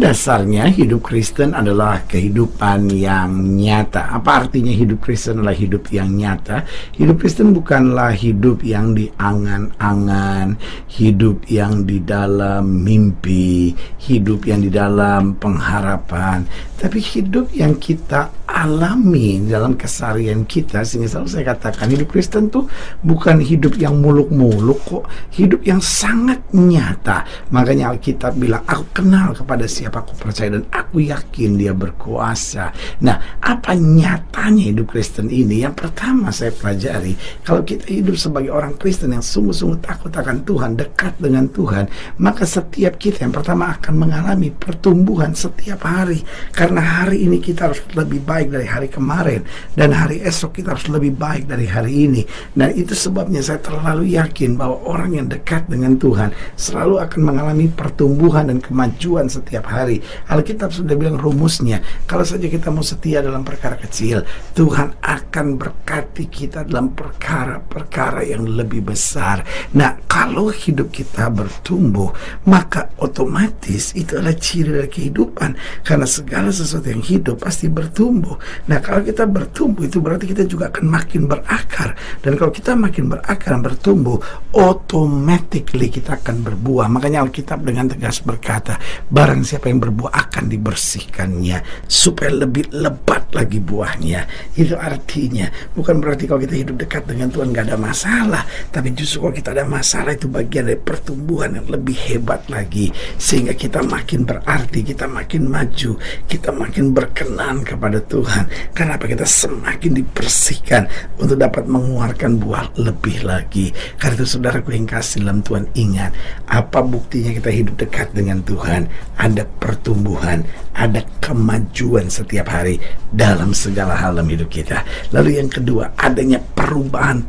dasarnya hidup Kristen adalah kehidupan yang nyata. Apa artinya hidup Kristen adalah hidup yang nyata? Hidup Kristen bukanlah hidup yang di angan-angan, hidup yang di dalam mimpi, hidup yang di dalam pengharapan, tapi hidup yang kita alami dalam keseharian kita. Sehingga selalu saya katakan hidup Kristen tuh bukan hidup yang muluk-muluk kok, hidup yang sangat nyata. Makanya Alkitab bilang, aku kenal kepada siapa aku percaya dan aku yakin dia berkuasa. Nah, apa nyatanya hidup Kristen ini? Yang pertama saya pelajari, kalau kita hidup sebagai orang Kristen yang sungguh-sungguh takut akan Tuhan, dekat dengan Tuhan, maka setiap kita yang pertama akan mengalami pertumbuhan setiap hari. Karena hari ini kita harus lebih baik dari hari kemarin, dan hari esok kita harus lebih baik dari hari ini. Dan itu sebabnya saya terlalu yakin bahwa orang yang dekat dengan Tuhan selalu akan mengalami pertumbuhan dan kemajuan setiap hari. Alkitab sudah bilang rumusnya, kalau saja kita mau setia dalam perkara kecil, Tuhan akan berkati kita dalam perkara-perkara yang lebih besar. Nah, kalau hidup kita bertumbuh, maka otomatis itu adalah ciri dari kehidupan, karena segala sesuatu yang hidup pasti bertumbuh. Nah, kalau kita bertumbuh, itu berarti kita juga akan makin berakar, dan kalau kita makin berakar dan bertumbuh, automatically kita akan berbuah. Makanya Alkitab dengan tegas berkata, barang siapa yang berbuah akan dibersihkannya supaya lebih lebat lagi buahnya. Itu artinya bukan berarti kalau kita hidup dekat dengan Tuhan gak ada masalah, tapi justru kalau kita ada masalah, itu bagian dari pertumbuhan yang lebih hebat lagi, sehingga kita makin berarti, kita makin maju, kita makin berkenan kepada Tuhan. Karena apa? Kita semakin dibersihkan untuk dapat mengeluarkan buah lebih lagi. Karena itu saudaraku yang kasih dalam Tuhan, ingat, apa buktinya kita hidup dekat dengan Tuhan? Ada pertumbuhan, ada kemajuan setiap hari dalam segala hal dalam hidup kita. Lalu yang kedua, adanya perubahan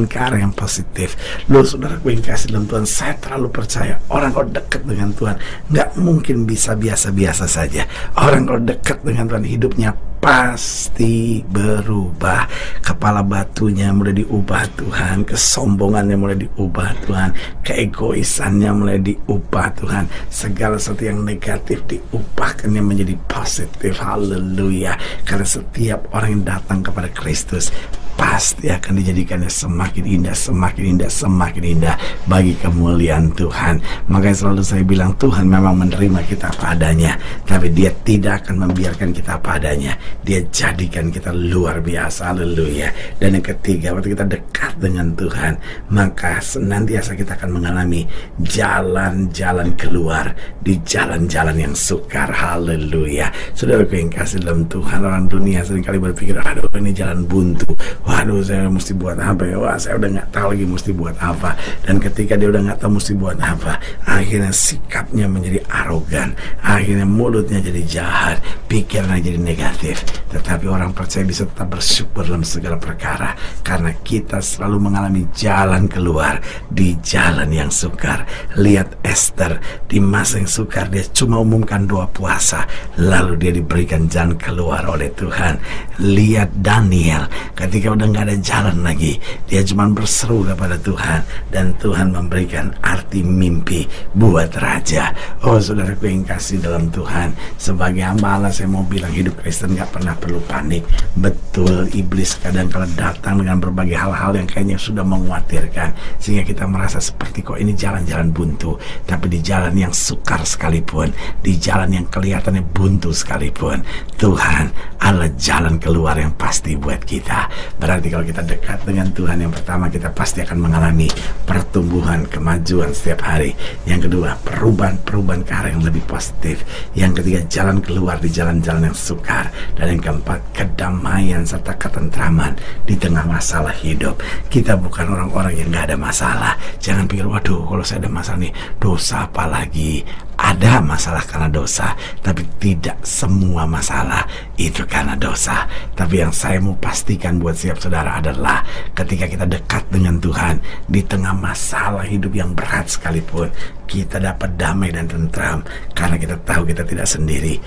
ke arah yang positif. Loh saudaraku yang kasih dalam Tuhan, saya terlalu percaya orang kalau dekat dengan Tuhan nggak mungkin bisa biasa-biasa saja. Orang kalau dekat dengan Tuhan, hidupnya pasti berubah. Kepala batunya mulai diubah Tuhan, kesombongannya mulai diubah Tuhan, keegoisannya mulai diubah Tuhan, segala sesuatu yang negatif diubahkannya menjadi positif. Haleluya. Karena setiap orang yang datang kepada Kristus pasti akan dijadikannya semakin indah, semakin indah, semakin indah bagi kemuliaan Tuhan. Makanya selalu saya bilang, Tuhan memang menerima kita apa adanya, tapi Dia tidak akan membiarkan kita apa adanya. Dia jadikan kita luar biasa. Haleluya. Dan yang ketiga, waktu kita dekat dengan Tuhan, maka senantiasa kita akan mengalami jalan-jalan keluar di jalan-jalan yang sukar. Haleluya. Saudaraku yang kasih dalam Tuhan, orang dunia seringkali berpikir, aduh ini jalan buntu, waduh saya mesti buat apa ya, wah saya udah gak tahu lagi mesti buat apa. Dan ketika dia udah gak tahu mesti buat apa, akhirnya sikapnya menjadi arogan, akhirnya mulutnya jadi jahat, pikirannya jadi negatif. Tetapi orang percaya bisa tetap bersyukur dalam segala perkara, karena kita selalu mengalami jalan keluar di jalan yang sukar. Lihat Esther, di masa yang sukar dia cuma umumkan doa puasa, lalu dia diberikan jalan keluar oleh Tuhan. Lihat Daniel, ketika udah gak ada jalan lagi, dia cuma berseru kepada Tuhan, dan Tuhan memberikan arti mimpi buat raja. Oh saudaraku yang kasih dalam Tuhan, sebagai hamba Allah saya mau bilang, hidup Kristen gak pernah perlu panik. Betul, iblis kadang kala datang dengan berbagai hal-hal yang kayaknya sudah mengkhawatirkan, sehingga kita merasa seperti kok ini jalan-jalan buntu. Tapi di jalan yang sukar sekalipun, di jalan yang kelihatannya buntu sekalipun, Tuhan adalah jalan keluar yang pasti buat kita. Berarti kalau kita dekat dengan Tuhan, yang pertama kita pasti akan mengalami pertumbuhan, kemajuan setiap hari. Yang kedua, perubahan ke arah yang lebih positif. Yang ketiga, jalan keluar di jalan-jalan yang sukar. Dan yang keempat, kedamaian serta ketentraman di tengah masalah hidup. Kita bukan orang-orang yang gak ada masalah. Jangan pikir, waduh kalau saya ada masalah nih, dosa apa lagi? Ada masalah karena dosa, tapi tidak semua masalah itu karena dosa. Tapi yang saya mau pastikan buat setiap saudara adalah, ketika kita dekat dengan Tuhan, di tengah masalah hidup yang berat sekalipun, kita dapat damai dan tentram, karena kita tahu kita tidak sendiri.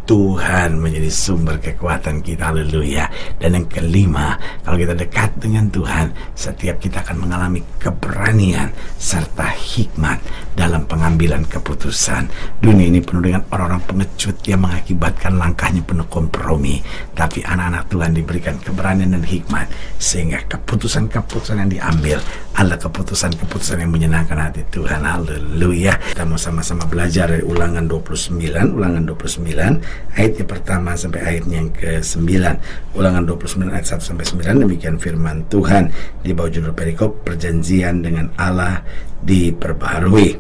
Tuhan menjadi sumber kekuatan kita. Haleluya. Dan yang kelima, kalau kita dekat dengan Tuhan, setiap kita akan mengalami keberanian serta hikmat dalam pengambilan keputusan. Dunia ini penuh dengan orang-orang pengecut yang mengakibatkan langkahnya penuh kompromi. Tapi anak-anak Tuhan diberikan keberanian dan hikmat, sehingga keputusan-keputusan yang diambil adalah keputusan-keputusan yang menyenangkan hati Tuhan. Haleluya. Kita mau sama-sama belajar dari Ulangan 29, ayat yang pertama sampai ayatnya yang ke-9. Ulangan 29 ayat 1 sampai 9, demikian firman Tuhan di bawah judul perikop perjanjian dengan Allah diperbaharui.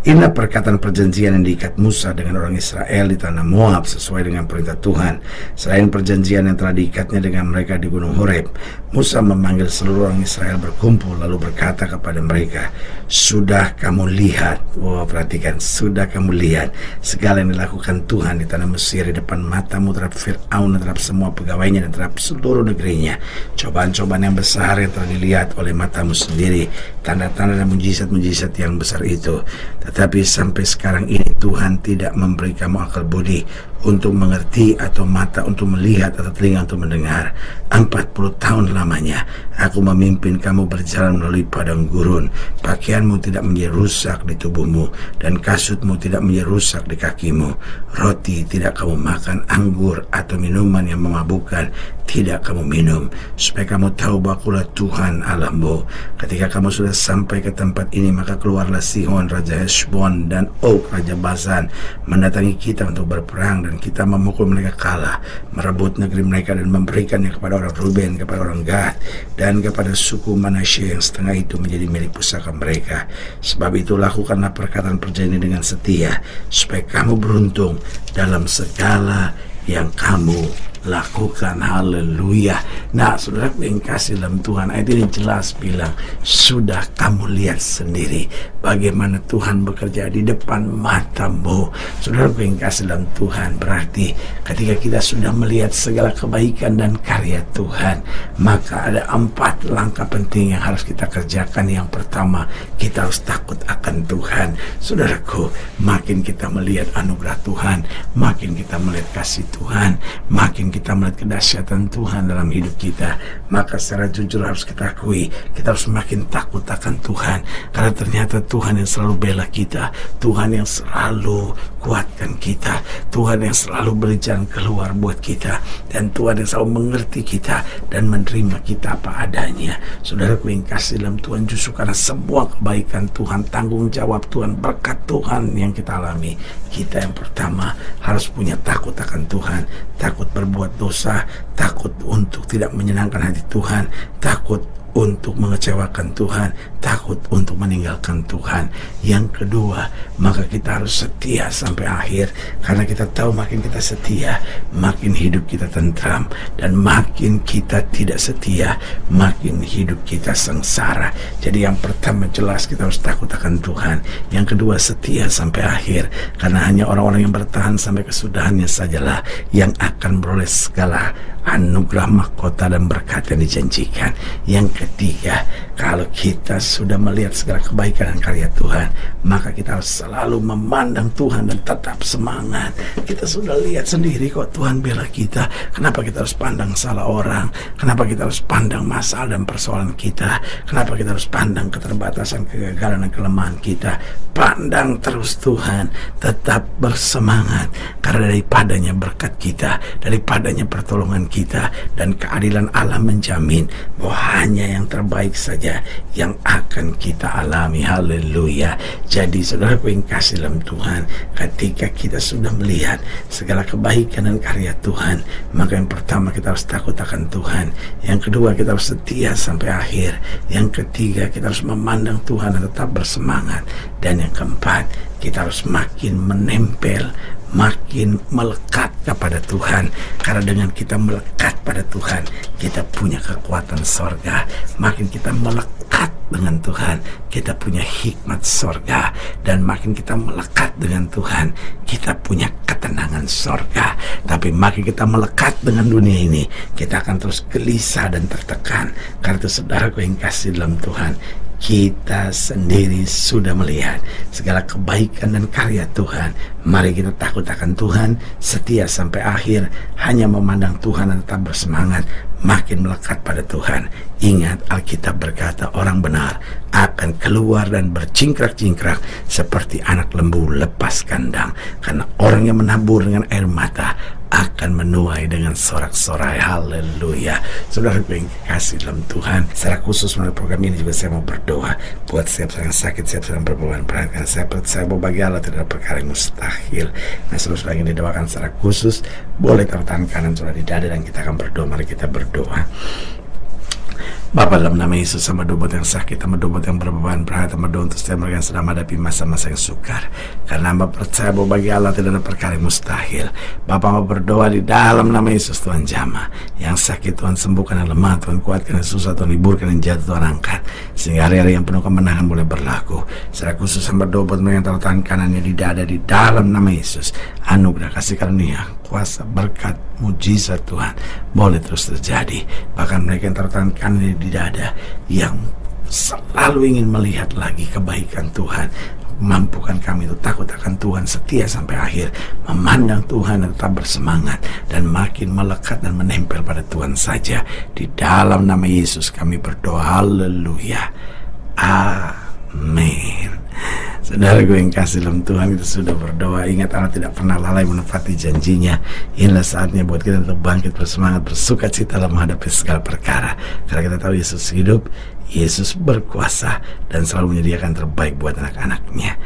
Inilah perkataan perjanjian yang diikat Musa dengan orang Israel di tanah Moab sesuai dengan perintah Tuhan. Selain perjanjian yang telah diikatnya dengan mereka di Gunung Horeb, Musa memanggil seluruh orang Israel berkumpul lalu berkata kepada mereka, "Sudah kamu lihat," perhatikan, "sudah kamu lihat segala yang dilakukan Tuhan di tanah Mesir di depan matamu terhadap Fir'aun dan terhadap semua pegawainya dan terhadap seluruh negerinya. Cobaan-cobaan yang besar yang telah dilihat oleh matamu sendiri, tanda-tanda dan mujizat-mujizat yang besar itu. Tetapi sampai sekarang ini Tuhan tidak memberi kamu akal budi untuk mengerti, atau mata untuk melihat, atau telinga untuk mendengar. 40 tahun lamanya aku memimpin kamu berjalan melalui padang gurun. Pakaianmu tidak menjadi rusak di tubuhmu, dan kasutmu tidak menjadi rusak di kakimu. Roti tidak kamu makan, anggur atau minuman yang memabukkan tidak kamu minum, supaya kamu tahu bahwa Akulah Tuhan Allahmu. Ketika kamu sudah sampai ke tempat ini, maka keluarlah Sihon Raja Heshbon dan Og Raja Basan mendatangi kita untuk berperang, dan kita memukul mereka kalah, merebut negeri mereka dan memberikannya kepada orang Ruben, kepada orang Gad, dan kepada suku Manasye yang setengah itu menjadi milik pusaka mereka. Sebab itu lakukanlah perkataan perjanjian dengan setia, supaya kamu beruntung dalam segala yang kamu lakukan." Haleluya. Nah, saudara yang kasih dalam Tuhan, ayat ini jelas bilang, sudah kamu lihat sendiri bagaimana Tuhan bekerja di depan matamu. Saudara yang kasih dalam Tuhan, berarti ketika kita sudah melihat segala kebaikan dan karya Tuhan, maka ada 4 langkah penting yang harus kita kerjakan. Yang pertama, kita harus takut akan Tuhan. Saudaraku, makin kita melihat anugerah Tuhan, makin kita melihat kasih Tuhan, makin kita melihat kedahsyatan Tuhan dalam hidup kita, maka secara jujur harus kita akui, kita harus makin takut akan Tuhan. Karena ternyata Tuhan yang selalu bela kita, Tuhan yang selalu kuatkan kita, Tuhan yang selalu beri jalan keluar buat kita, dan Tuhan yang selalu mengerti kita dan menerima kita apa adanya. Saudaraku yang kasih dalam Tuhan, justru karena semua kebaikan Tuhan, tanggung jawab Tuhan, berkat Tuhan yang kita alami, kita yang pertama harus punya takut akan Tuhan, takut berbuat dosa, takut untuk tidak menyenangkan hati Tuhan, takut untuk mengecewakan Tuhan, takut untuk meninggalkan Tuhan. Yang kedua, maka kita harus setia sampai akhir, karena kita tahu makin kita setia, makin hidup kita tentram, dan makin kita tidak setia, makin hidup kita sengsara. Jadi yang pertama jelas kita harus takut akan Tuhan. Yang kedua, setia sampai akhir, karena hanya orang-orang yang bertahan sampai kesudahannya sajalah yang akan beroleh segala anugerah, mahkota, dan berkat yang dijanjikan. Yang ketiga, kalau kita sudah melihat segala kebaikan dan karya Tuhan, maka kita harus selalu memandang Tuhan dan tetap semangat. Kita sudah lihat sendiri kok Tuhan bela kita. Kenapa kita harus pandang salah orang? Kenapa kita harus pandang masalah dan persoalan kita? Kenapa kita harus pandang keterbatasan, kegagalan, dan kelemahan kita? Pandang terus Tuhan, tetap bersemangat, karena daripadanya berkat kita, daripadanya pertolongan kita, dan keadilan Allah menjamin bahwa hanya yang terbaik saja yang akan kita alami. Haleluya. Jadi saudaraku yang kasih dalam Tuhan, ketika kita sudah melihat segala kebaikan dan karya Tuhan, maka yang pertama kita harus takut akan Tuhan. Yang kedua, kita harus setia sampai akhir. Yang ketiga, kita harus memandang Tuhan dan tetap bersemangat. Dan yang keempat, kita harus makin menempel, makin melekat kepada Tuhan. Karena dengan kita melekat pada Tuhan, kita punya kekuatan sorga. Makin kita melekat dengan Tuhan, kita punya hikmat sorga. Dan makin kita melekat dengan Tuhan, kita punya ketenangan sorga. Tapi makin kita melekat dengan dunia ini, kita akan terus gelisah dan tertekan. Karena itu saudaraku yang kasih dalam Tuhan, kita sendiri sudah melihat segala kebaikan dan karya Tuhan. Mari kita takut akan Tuhan, setia sampai akhir, hanya memandang Tuhan dan tetap bersemangat, makin melekat pada Tuhan. Ingat, Alkitab berkata orang benar akan keluar dan bercingkrak-cingkrak seperti anak lembu lepas kandang. Karena orang yang menabur dengan air mata akan menuai dengan sorak-sorai. Haleluya. Saudara yang kasih dalam Tuhan, secara khusus melalui program ini juga saya mau berdoa buat siapa yang sakit, siapa yang berbeban berat. Karena saya percaya bahwa bagi Allah tidak ada perkara yang mustahil. Nah, saudara yang didoakan secara khusus, boleh taruh tangan kanan saudara di dada dan kita akan berdoa. Mari kita berdoa. Bapa, dalam nama Yesus, sama buat yang sakit, sama buat yang berbeban berat, sama untuk setiap mereka yang sedang menghadapi masa-masa yang sukar. Karena Hamba percaya bahwa bagi Allah tidak ada perkara yang mustahil. Bapa, Hamba berdoa di dalam nama Yesus, Tuhan jamah. Yang sakit Tuhan sembuhkan, yang lemah Tuhan kuatkan, yang susah Tuhan hiburkan, yang jatuh Tuhan angkat. Sehingga hari-hari yang penuh kemenangan boleh berlaku. Secara khusus Hamba berdoa buat mereka yang taruh tangan kanannya di dada, di dalam nama Yesus. Anugerah kasih karunia, kuasa, berkat, mujizat Tuhan boleh terus terjadi. Bahkan mereka yang taruh tangan kanannya di dada, yang selalu ingin melihat lagi kebaikan Tuhan, mampukan kami itu takut akan Tuhan, setia sampai akhir, memandang Tuhan dan tetap bersemangat, dan makin melekat dan menempel pada Tuhan saja. Di dalam nama Yesus kami berdoa. Haleluya. Amin. Saudara gue yang kasih dalam Tuhan, kita sudah berdoa. Ingat, Allah tidak pernah lalai menepati janjinya. Inilah saatnya buat kita untuk bangkit bersemangat, bersuka cita dalam menghadapi segala perkara. Karena kita tahu Yesus hidup, Yesus berkuasa, dan selalu menyediakan terbaik buat anak-anaknya.